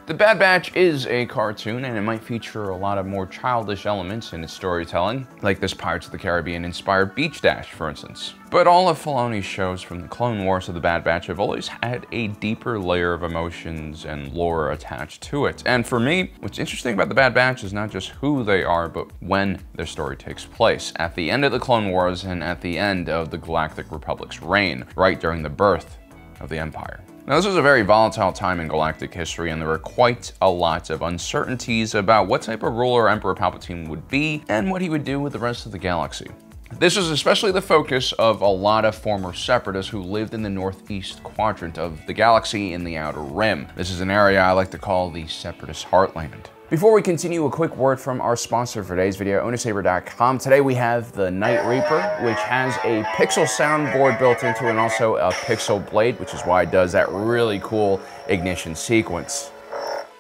The Bad Batch is a cartoon, and it might feature a lot of more childish elements in its storytelling, like this Pirates of the Caribbean-inspired Beach Dash, for instance. But all of Filoni's shows from the Clone Wars to the Bad Batch have always had a deeper layer of emotions and lore attached to it. And for me, what's interesting about the Bad Batch is not just who they are, but when their story takes place. At the end of the Clone Wars and at the end of the Galactic Republic's reign, right during the birth of the Empire. Now, this was a very volatile time in galactic history, and there were quite a lot of uncertainties about what type of ruler Emperor Palpatine would be and what he would do with the rest of the galaxy. This was especially the focus of a lot of former Separatists who lived in the northeast quadrant of the galaxy in the Outer Rim. This is an area I like to call the Separatist Heartland. Before we continue, a quick word from our sponsor for today's video, OwnerSaber.com. Today we have the Night Reaper, which has a pixel soundboard built into it and also a pixel blade, which is why it does that really cool ignition sequence.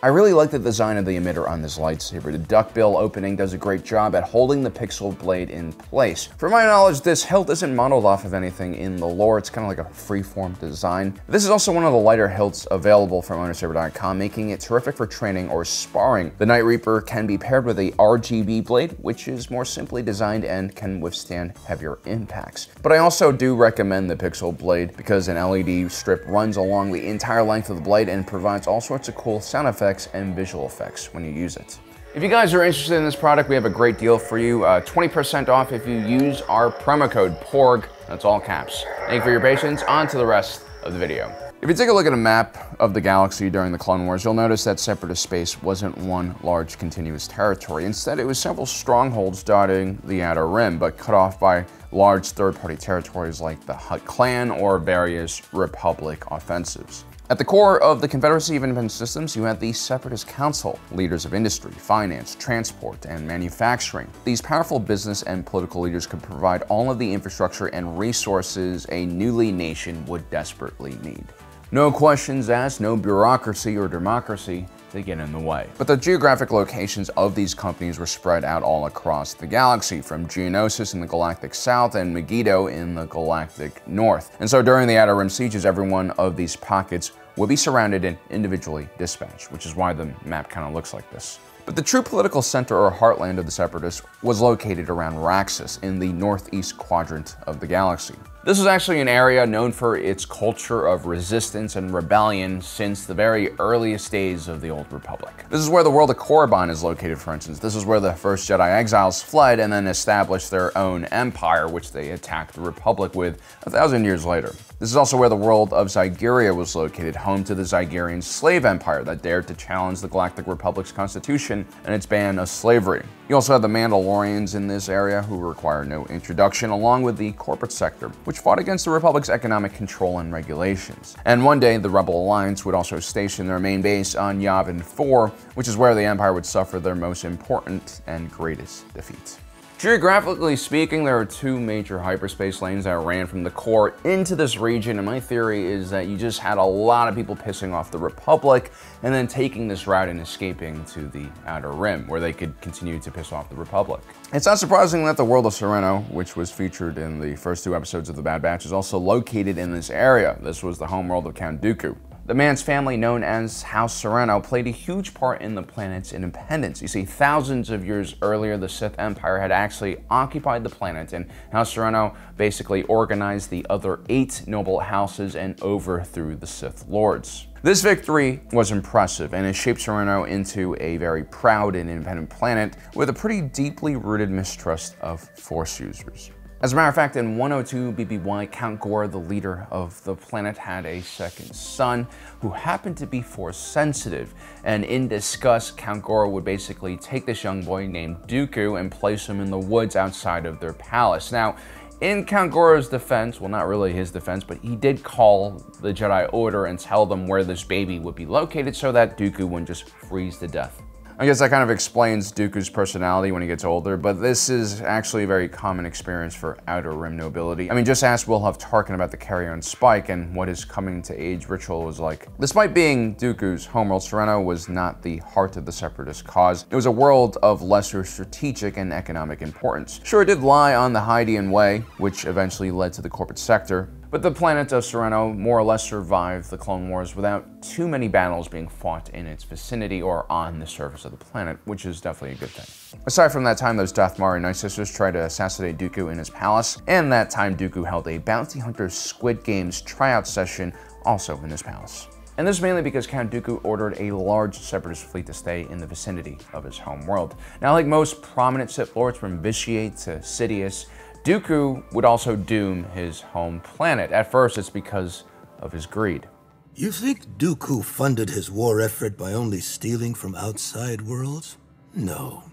I really like the design of the emitter on this lightsaber. The duckbill opening does a great job at holding the pixel blade in place. From my knowledge, this hilt isn't modeled off of anything in the lore. It's kind of like a free-form design. This is also one of the lighter hilts available from OwnerSaber.com, making it terrific for training or sparring. The Night Reaper can be paired with a RGB blade, which is more simply designed and can withstand heavier impacts. But I also do recommend the pixel blade because an LED strip runs along the entire length of the blade and provides all sorts of cool sound effects and visual effects when you use it. If you guys are interested in this product, we have a great deal for you. 20% off if you use our promo code PORG, that's all caps. Thank you for your patience. On to the rest of the video. If you take a look at a map of the galaxy during the Clone Wars, you'll notice that Separatist space wasn't one large continuous territory. Instead, it was several strongholds dotting the Outer Rim, but cut off by large third-party territories like the Hutt clan or various Republic offensives. At the core of the Confederacy of Independent Systems, you had the Separatist Council, leaders of industry, finance, transport, and manufacturing. These powerful business and political leaders could provide all of the infrastructure and resources a newly nation would desperately need. No questions asked, no bureaucracy or democracy to get in the way. But the geographic locations of these companies were spread out all across the galaxy, from Geonosis in the galactic south and Megiddo in the galactic north. And so during the Outer Rim sieges, every one of these pockets would be surrounded and individually dispatched, which is why the map kind of looks like this. But the true political center or heartland of the Separatists was located around Raxus in the northeast quadrant of the galaxy. This is actually an area known for its culture of resistance and rebellion since the very earliest days of the Old Republic. This is where the world of Korriban is located, for instance. This is where the first Jedi exiles fled and then established their own empire, which they attacked the Republic with 1,000 years later. This is also where the world of Zygeria was located, home to the Zygerian slave empire that dared to challenge the Galactic Republic's constitution and its ban of slavery. You also have the Mandalorians in this area, who require no introduction, along with the corporate sector, which fought against the Republic's economic control and regulations. And one day, the Rebel Alliance would also station their main base on Yavin 4, which is where the Empire would suffer their most important and greatest defeats. Geographically speaking, there are two major hyperspace lanes that ran from the core into this region, and my theory is that you just had a lot of people pissing off the Republic and then taking this route and escaping to the Outer Rim, where they could continue to piss off the Republic. It's not surprising that the world of Serreno, which was featured in the first two episodes of The Bad Batch, is also located in this area. This was the homeworld of Count Dooku. The man's family, known as House Serreno, played a huge part in the planet's independence. You see, thousands of years earlier, the Sith Empire had actually occupied the planet, and House Serreno basically organized the other 8 noble houses and overthrew the Sith Lords. This victory was impressive, and it shaped Serreno into a very proud and independent planet with a pretty deeply rooted mistrust of Force users. As a matter of fact, in 102 BBY, Count Gore, the leader of the planet, had a second son who happened to be Force sensitive. And in disgust, Count Gore would basically take this young boy named Dooku and place him in the woods outside of their palace. Now, in Count Gore's defense, well, not really his defense, but he did call the Jedi Order and tell them where this baby would be located so that Dooku wouldn't just freeze to death. I guess that kind of explains Dooku's personality when he gets older, but this is actually a very common experience for Outer Rim nobility. I mean, just ask Wilhuff Tarkin about the carry-on Spike and what his coming-to-age ritual was like. Despite being Dooku's homeworld, Serreno was not the heart of the Separatist cause. It was a world of lesser strategic and economic importance. Sure, it did lie on the Hydean Way, which eventually led to the corporate sector, But the planet of Serreno more or less survived the Clone Wars without too many battles being fought in its vicinity or on the surface of the planet, which is definitely a good thing. Aside from that time, those Dathmari Night Sisters tried to assassinate Dooku in his palace, and that time Dooku held a Bounty Hunter Squid Games tryout session also in his palace. And this is mainly because Count Dooku ordered a large Separatist fleet to stay in the vicinity of his home world. Now, like most prominent Sith Lords from Vitiate to Sidious, Dooku would also doom his home planet. At first, it's because of his greed. You think Dooku funded his war effort by only stealing from outside worlds? No.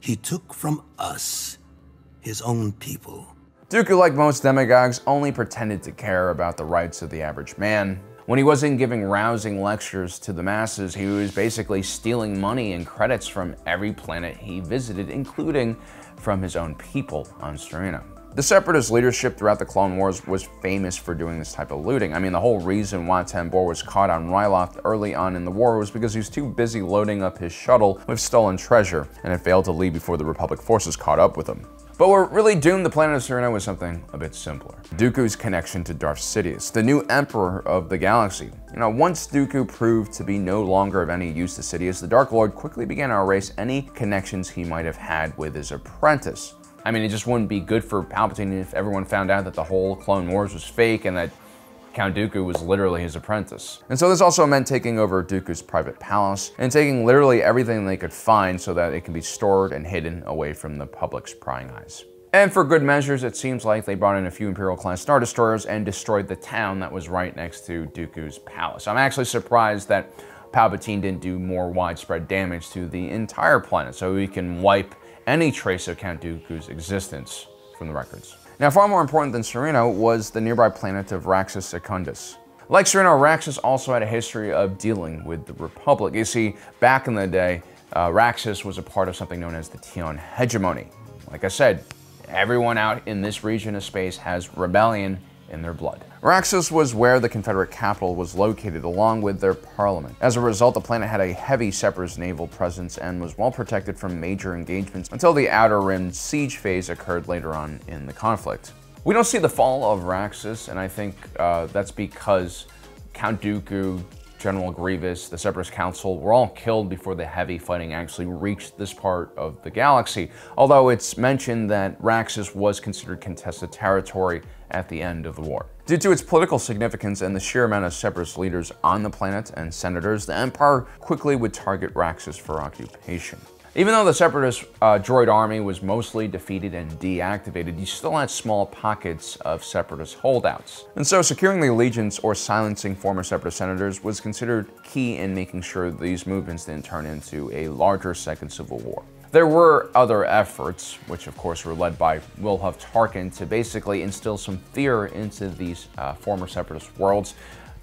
He took from us, his own people. Dooku, like most demagogues, only pretended to care about the rights of the average man. When he wasn't giving rousing lectures to the masses, he was basically stealing money and credits from every planet he visited, including from his own people on Serreno. The Separatist leadership throughout the Clone Wars was famous for doing this type of looting. I mean, the whole reason why Tambor was caught on Ryloth early on in the war was because he was too busy loading up his shuttle with stolen treasure, and had failed to leave before the Republic forces caught up with him. But what really doomed the planet of Serreno was something a bit simpler. Dooku's connection to Darth Sidious, the new emperor of the galaxy. Once Dooku proved to be no longer of any use to Sidious, the Dark Lord quickly began to erase any connections he might have had with his apprentice. I mean, it just wouldn't be good for Palpatine if everyone found out that the whole Clone Wars was fake and that Count Dooku was literally his apprentice. And so this also meant taking over Dooku's private palace and taking literally everything they could find so that it can be stored and hidden away from the public's prying eyes. And for good measures, it seems like they brought in a few Imperial-class Star Destroyers and destroyed the town that was right next to Dooku's palace. I'm actually surprised that Palpatine didn't do more widespread damage to the entire planet so we can wipe any trace of Count Dooku's existence from the records. Now, far more important than Serreno was the nearby planet of Raxus Secundus. Like Serreno, Raxus also had a history of dealing with the Republic. You see, back in the day, Raxus was a part of something known as the Tion hegemony. Like I said, everyone out in this region of space has rebellion in their blood. Raxus was where the Confederate capital was located, along with their parliament. As a result, the planet had a heavy Separatist naval presence and was well protected from major engagements until the Outer Rim siege phase occurred later on in the conflict. We don't see the fall of Raxus, and I think that's because Count Dooku, General Grievous, the Separatist Council were all killed before the heavy fighting actually reached this part of the galaxy, although it's mentioned that Raxus was considered contested territory at the end of the war. Due to its political significance and the sheer amount of Separatist leaders on the planet and senators, the Empire quickly would target Raxus for occupation. Even though the Separatist droid army was mostly defeated and deactivated, you still had small pockets of Separatist holdouts. And so securing the allegiance or silencing former Separatist senators was considered key in making sure these movements didn't turn into a larger second civil war. There were other efforts, which of course were led by Wilhuff Tarkin, to basically instill some fear into these former Separatist worlds.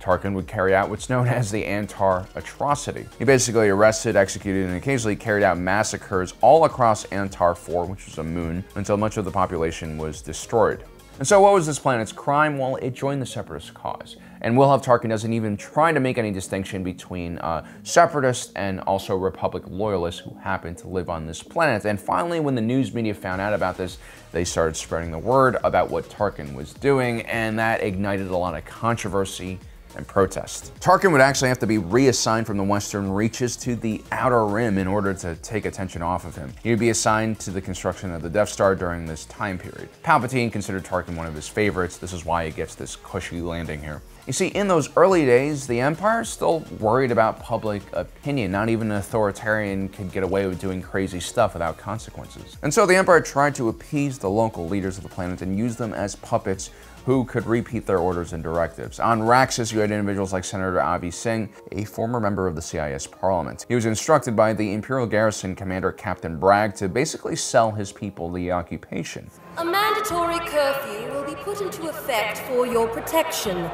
Tarkin would carry out what's known as the Antar atrocity. He basically arrested, executed, and occasionally carried out massacres all across Antar 4, which was a moon, until much of the population was destroyed. And so what was this planet's crime? Well, it joined the Separatist cause. And Wilhuff Tarkin doesn't even try to make any distinction between Separatists and also Republic loyalists who happen to live on this planet. And finally, when the news media found out about this, they started spreading the word about what Tarkin was doing, and that ignited a lot of controversy and protest. Tarkin would actually have to be reassigned from the Western Reaches to the Outer Rim in order to take attention off of him. He would be assigned to the construction of the Death Star during this time period. Palpatine considered Tarkin one of his favorites. This is why he gets this cushy landing here. You see, in those early days, the Empire still worried about public opinion. Not even an authoritarian could get away with doing crazy stuff without consequences. And so the Empire tried to appease the local leaders of the planet and use them as puppets who could repeat their orders and directives. On Raxus, you had individuals like Senator Avi Singh, a former member of the CIS Parliament. He was instructed by the Imperial Garrison Commander Captain Bragg to basically sell his people the occupation. A mandatory curfew will be put into effect for your protection.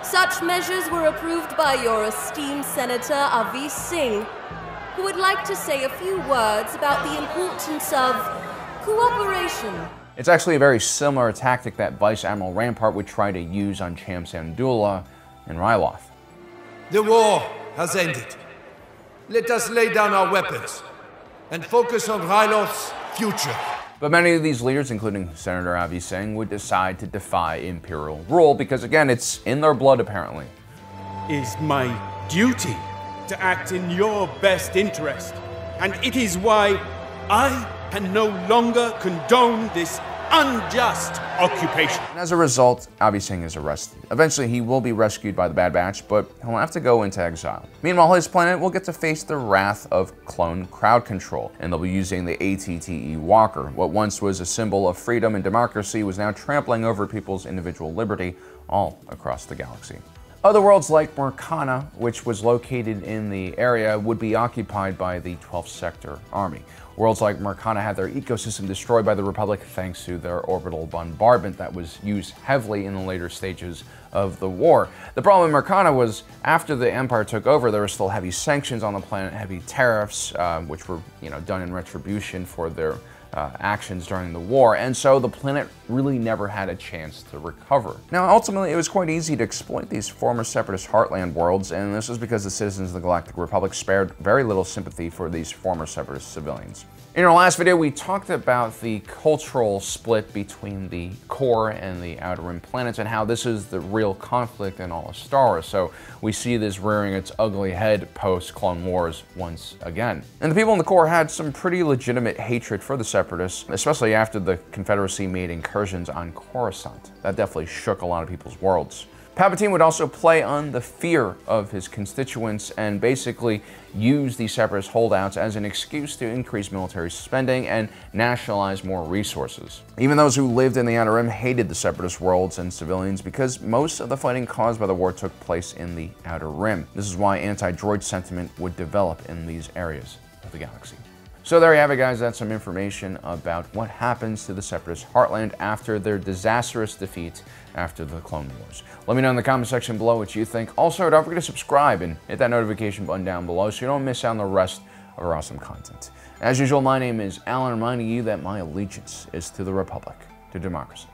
Such measures were approved by your esteemed Senator Avi Singh, who would like to say a few words about the importance of cooperation. It's actually a very similar tactic that Vice Admiral Rampart would try to use on Cham Syndulla and Ryloth. The war has ended. Let us lay down our weapons and focus on Ryloth's future. But many of these leaders, including Senator Avi Singh, would decide to defy Imperial rule because, again, it's in their blood apparently. It is my duty to act in your best interest, and it is why I can no longer condone this unjust occupation. And as a result, Avi Singh is arrested. Eventually, he will be rescued by the Bad Batch, but he'll have to go into exile. Meanwhile, his planet will get to face the wrath of clone crowd control, and they'll be using the ATTE Walker. What once was a symbol of freedom and democracy was now trampling over people's individual liberty all across the galaxy. Otherworlds like Mercana, which was located in the area, would be occupied by the 12th Sector Army. Worlds like Mercana had their ecosystem destroyed by the Republic thanks to their orbital bombardment that was used heavily in the later stages of the war. The problem in Mercana was after the Empire took over, there were still heavy sanctions on the planet, heavy tariffs, which were done in retribution for their actions during the war, and so the planet really never had a chance to recover. Now, ultimately, it was quite easy to exploit these former Separatist Heartland worlds, and this was because the citizens of the Galactic Republic spared very little sympathy for these former Separatist civilians. In our last video, we talked about the cultural split between the core and the Outer Rim planets and how this is the real conflict in all of Star Wars. So we see this rearing its ugly head post-Clone Wars once again. And the people in the core had some pretty legitimate hatred for the Separatists, especially after the Confederacy made incursions on Coruscant. That definitely shook a lot of people's worlds. Palpatine would also play on the fear of his constituents and basically use the Separatist holdouts as an excuse to increase military spending and nationalize more resources. Even those who lived in the Outer Rim hated the Separatist worlds and civilians because most of the fighting caused by the war took place in the Outer Rim. This is why anti-droid sentiment would develop in these areas of the galaxy. So there you have it, guys. That's some information about what happens to the Separatist Heartland after their disastrous defeat after the Clone Wars. Let me know in the comment section below what you think. Also, don't forget to subscribe and hit that notification button down below so you don't miss out on the rest of our awesome content. As usual, my name is Alan, reminding you that my allegiance is to the Republic, to democracy.